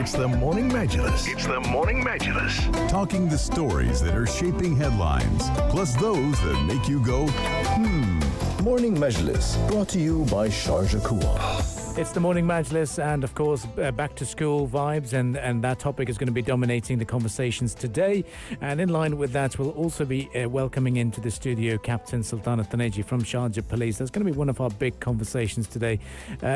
It's the Morning Majlis. It's the Morning Majlis. Talking the stories that are shaping headlines, plus those that make you go, Morning Majlis, brought to you by Sharjah Police. It's the Morning Majlis and, of course, back to school vibes, and that topic is going to be dominating the conversations today. And in line with that, we'll also be welcoming into the studio Captain Sultan Al-Taneji from Sharjah Police. That's going to be one of our big conversations today.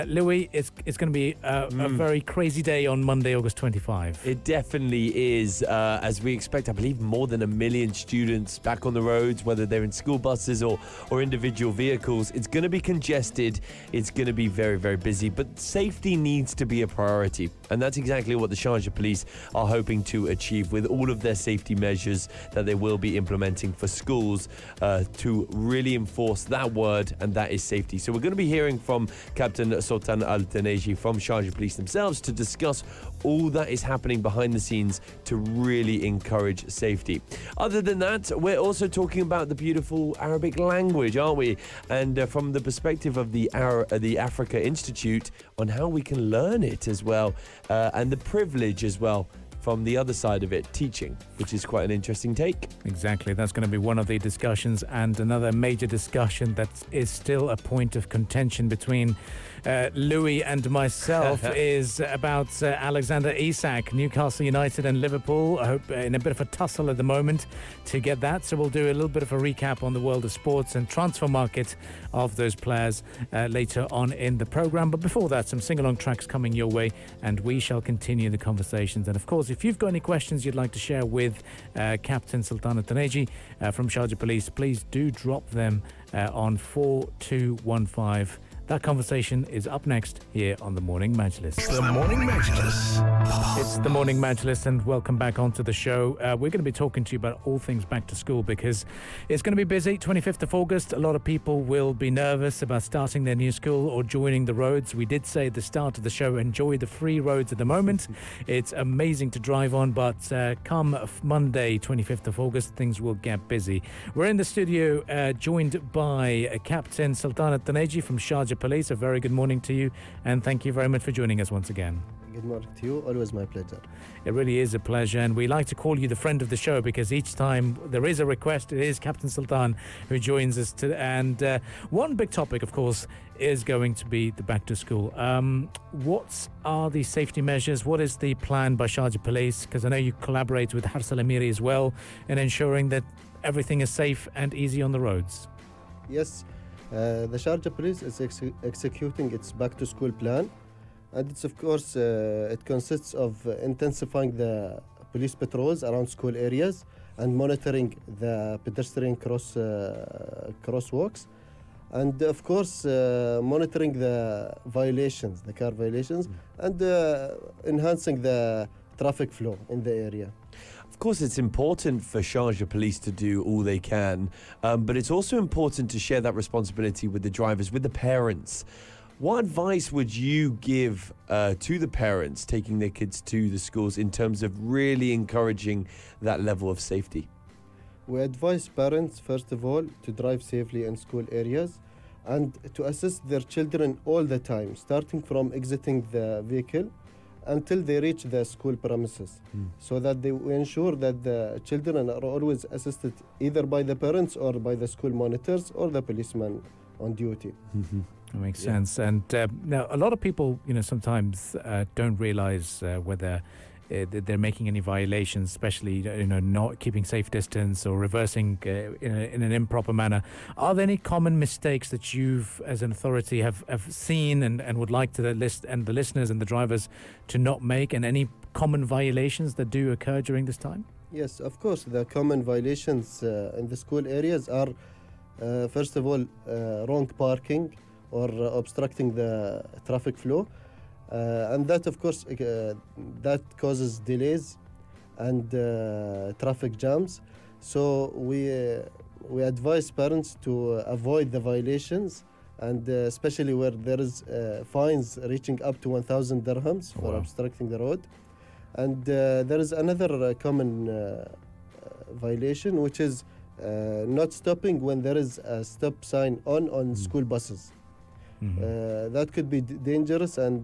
Louis, it's going to be a very crazy day on Monday, August 25. It definitely is, as we expect, I believe, more than 1 million students back on the roads, whether they're in school buses or individual vehicles. It's going to be congested. It's going to be very, very busy. But safety needs to be a priority. And that's exactly what the Sharjah Police are hoping to achieve with all of their safety measures that they will be implementing for schools to really enforce that word, and that is safety. So we're going to be hearing from Captain Sultan Al-Taneji from Sharjah Police themselves to discuss all that is happening behind the scenes to really encourage safety. Other than that, we're also talking about the beautiful Arabic language, aren't we? And from the perspective of the Africa Institute, on how we can learn it as well, and the privilege as well from the other side of it, teaching, which is quite an interesting take. Exactly. That's going to be one of the discussions, and another major discussion that is still a point of contention between Louis and myself is about Alexander Isak, Newcastle United and Liverpool. I hope in a bit of a tussle at the moment to get that. So we'll do a little bit of a recap on the world of sports and transfer market of those players later on in the program. But before that, some sing-along tracks coming your way, and we shall continue the conversations. And of course, if you've got any questions you'd like to share with Captain Sultan Al-Taneji from Sharjah Police, please do drop them on 4215. That conversation is up next here on the Morning Majlis. It's the Morning Majlis. It's the Morning Majlis, and welcome back onto the show. We're going to be talking to you about all things back to school because it's going to be busy. 25th of August, a lot of people will be nervous about starting their new school or joining the roads. We did say at the start of the show, enjoy the free roads at the moment. It's amazing to drive on, but come Monday, 25th of August, things will get busy. We're in the studio joined by Captain Sultan Al-Taneji from Sharjah Police. A very good morning to you, and thank you very much for joining us once again. Good morning to you. Always my pleasure. It really is a pleasure, and we like to call you the friend of the show because each time there is a request, it is Captain Sultan who joins us. And one big topic, of course, is going to be the back to school. What are the safety measures? What is the plan by Sharjah Police? Because I know you collaborate with Hars Al Amiri as well in ensuring that everything is safe and easy on the roads. Yes. The Sharjah Police is executing its back-to-school plan, and it's, of course, it consists of intensifying the police patrols around school areas and monitoring the pedestrian crosswalks, and, of course, monitoring the violations, the car violations, and enhancing the traffic flow in the area. Of course, it's important for Sharjah Police to do all they can, but it's also important to share that responsibility with the drivers, with the parents. What advice would you give to the parents taking their kids to the schools in terms of really encouraging that level of safety? We advise parents, first of all, to drive safely in school areas and to assist their children all the time, starting from exiting the vehicle until they reach the school premises, so that they ensure that the children are always assisted either by the parents or by the school monitors or the policeman on duty. That makes sense. And now a lot of people, sometimes don't realize whether they're making any violations, especially not keeping safe distance or reversing in an improper manner. Are there any common mistakes that you've, as an authority, have seen and would like to the listeners and the drivers to not make, and any common violations that do occur during this time? Yes, of course. The common violations in the school areas are, first of all, wrong parking or obstructing the traffic flow. And that, of course, that causes delays and traffic jams. So we advise parents to avoid the violations, and especially where there is fines reaching up to 1,000 dirhams for obstructing the road. And there is another common violation, which is not stopping when there is a stop sign on school buses. That could be dangerous and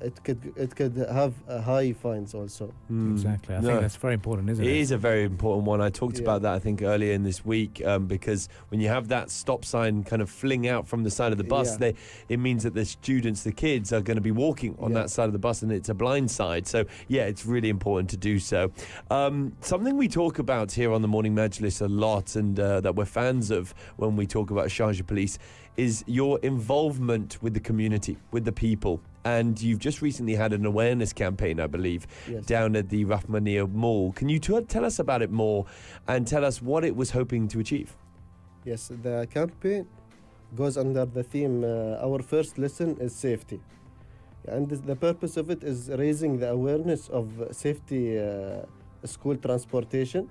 it could have high fines also. Exactly. I think that's very important, isn't it? It is a very important one. I talked Yeah. about that, I think, earlier in this week, because when you have that stop sign kind of fling out from the side of the bus, Yeah. it means that the students, the kids, are going to be walking on Yeah. that side of the bus, and it's a blind side. So, yeah, it's really important to do so. Something we talk about here on the Morning Majlis a lot, and that we're fans of when we talk about Sharjah Police, is your involvement with the community, with the people. And you've just recently had an awareness campaign, I believe, Yes. down at the Rahmaniya Mall. Can you tell us about it more and tell us what it was hoping to achieve? Yes, the campaign goes under the theme, our first lesson is safety. And the purpose of it is raising the awareness of safety school transportation.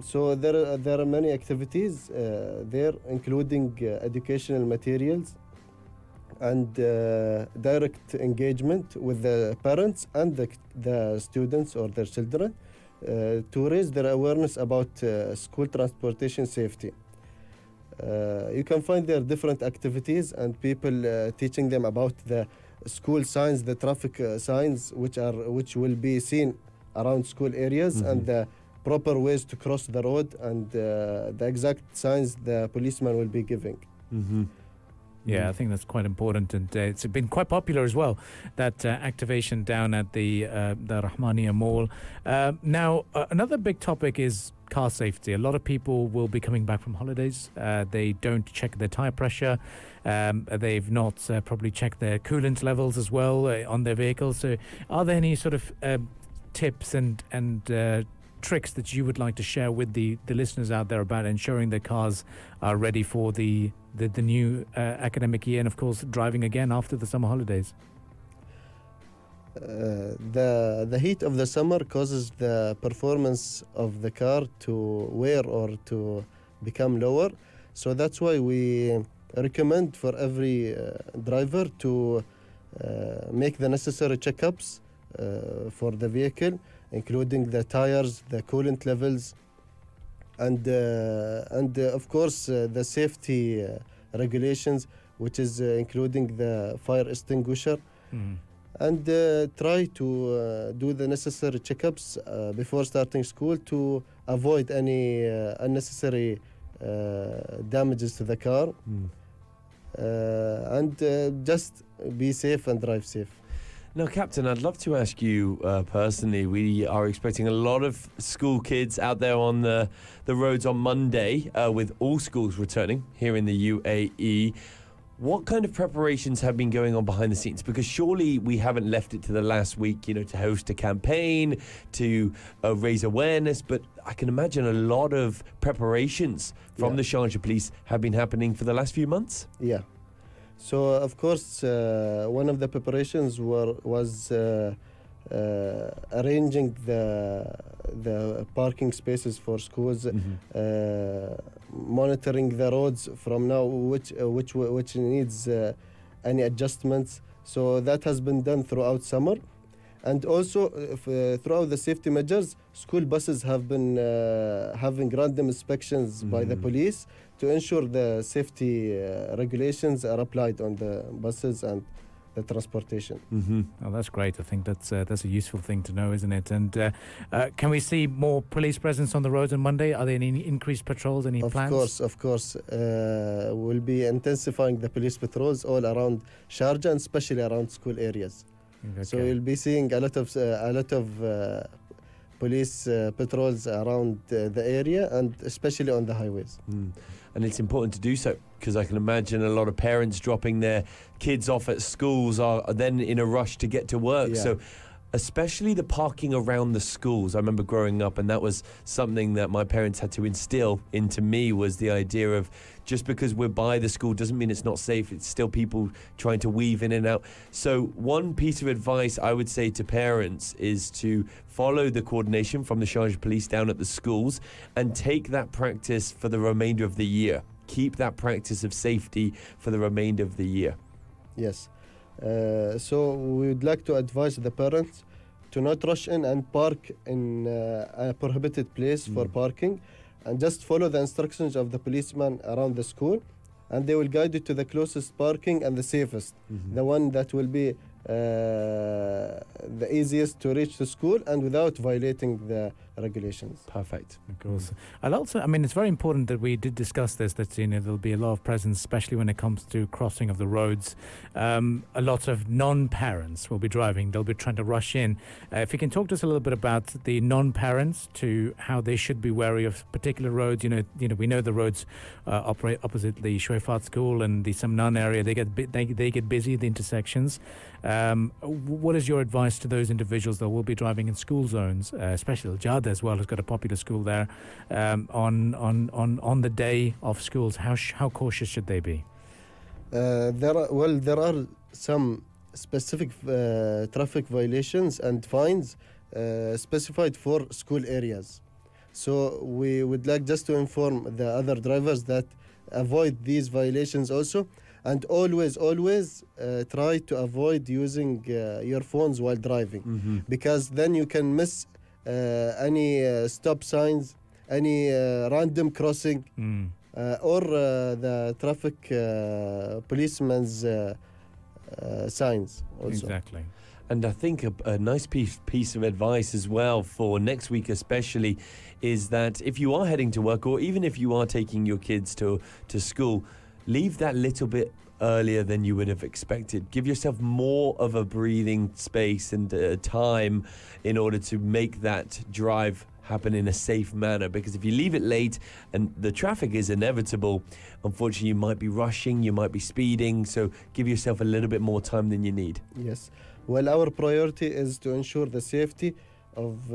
So there are many activities there, including educational materials and direct engagement with the parents and the students or their children to raise their awareness about school transportation safety. You can find there different activities and people teaching them about the school signs, the traffic signs, which will be seen around school areas, and the proper ways to cross the road, and the exact signs the policeman will be giving. Yeah, I think that's quite important, and it's been quite popular as well, that activation down at the Rahmaniya Mall. Now, another big topic is car safety. A lot of people will be coming back from holidays. They don't check their tire pressure. They've not probably checked their coolant levels as well on their vehicles. So are there any sort of tips and tricks that you would like to share with the listeners out there about ensuring their cars are ready for the new academic year, and of course driving again after the summer holidays? The heat of the summer causes the performance of the car to wear or to become lower. So that's why we recommend for every driver to make the necessary checkups for the vehicle, including the tires, the coolant levels, and of course the safety regulations, which is including the fire extinguisher, and try to do the necessary checkups before starting school to avoid any unnecessary damages to the car, and just be safe and drive safe. Now, Captain, I'd love to ask you personally. We are expecting a lot of school kids out there on the roads on Monday, with all schools returning here in the UAE. What kind of preparations have been going on behind the scenes? Because surely we haven't left it to the last week, to host a campaign, to raise awareness. But I can imagine a lot of preparations from the Sharjah Police have been happening for the last few months. Yeah. So, of course, one of the preparations was arranging the parking spaces for schools, monitoring the roads from now, which needs any adjustments. So that has been done throughout summer. And also, throughout the safety measures, school buses have been having random inspections by the police to ensure the safety regulations are applied on the buses and the transportation. Oh, that's great. I think that's a useful thing to know, isn't it? And can we see more police presence on the roads on Monday? Are there any increased patrols, any plans? Of course. We'll be intensifying the police patrols all around Sharjah, and especially around school areas. Okay. So you'll be seeing a lot of police patrols around the area, and especially on the highways. And it's important to do so, because I can imagine a lot of parents dropping their kids off at schools are then in a rush to get to work. Yeah. So especially the parking around the schools. I remember growing up, and that was something that my parents had to instill into me, was the idea of just because we're by the school doesn't mean it's not safe. It's still people trying to weave in and out. So one piece of advice I would say to parents is to follow the coordination from the Sharjah Police down at the schools and take that practice for the remainder of the year. Keep that practice of safety for the remainder of the year. Yes. So we would like to advise the parents to not rush in and park in a prohibited place for parking, and just follow the instructions of the policeman around the school, and they will guide you to the closest parking and the safest, the one that will be the easiest to reach to school and without violating the regulations. Perfect. Of course. I'll also, I mean, it's very important that we did discuss this, that, you know, there'll be a lot of presence, especially when it comes to crossing of the roads. A lot of non-parents will be driving. They'll be trying to rush in. If you can talk to us a little bit about the non-parents, to how they should be wary of particular roads. You know, we know the roads operate opposite the Shuaifat school and the Samnan area. They get busy, the intersections. What is your advice to those individuals that will be driving in school zones, especially Al-Jada as well, has got a popular school there, on the day of schools? How cautious should they be? There are some specific traffic violations and fines specified for school areas. So we would like just to inform the other drivers that avoid these violations also. And always try to avoid using your phones while driving, because then you can miss any stop signs, any random crossing, or the traffic policeman's signs also. Exactly. And I think a nice piece of advice as well for next week especially is that if you are heading to work, or even if you are taking your kids to school, leave that little bit earlier than you would have expected. Give yourself more of a breathing space and time in order to make that drive happen in a safe manner, because if you leave it late and the traffic is inevitable, unfortunately you might be rushing, you might be speeding, so give yourself a little bit more time than you need. Yes. Well, our priority is to ensure the safety of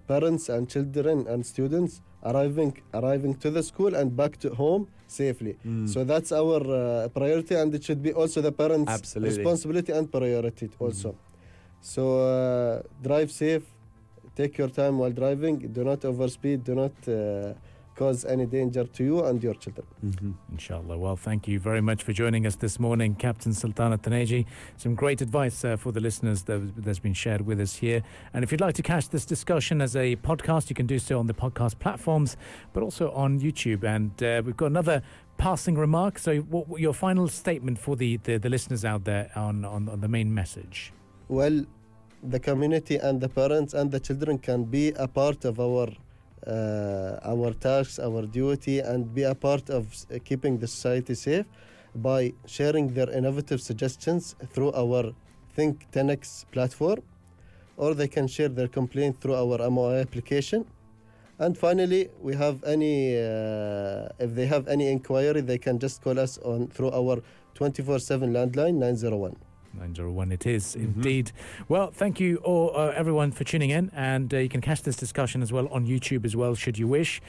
parents and children and students arriving to the school and back to home safely. So that's our priority, and it should be also the parents' responsibility and priority also. So drive safe, take your time while driving, do not overspeed, do not cause any danger to you and your children. Inshallah. Well, thank you very much for joining us this morning, Captain Sultana Taneji. Some great advice for the listeners that's been shared with us here. And if you'd like to catch this discussion as a podcast, you can do so on the podcast platforms, but also on YouTube. And we've got another passing remark. So what your final statement for the listeners out there on the main message? Well, the community and the parents and the children can be a part of our tasks, our duty, and be a part of keeping the society safe by sharing their innovative suggestions through our Think 10x platform, or they can share their complaint through our MOI application. And finally, we have if they have any inquiry, they can just call us through our 24/7 landline 901. 901 it is indeed. Well, thank you all, everyone, for tuning in, and you can catch this discussion as well on YouTube as well, should you wish.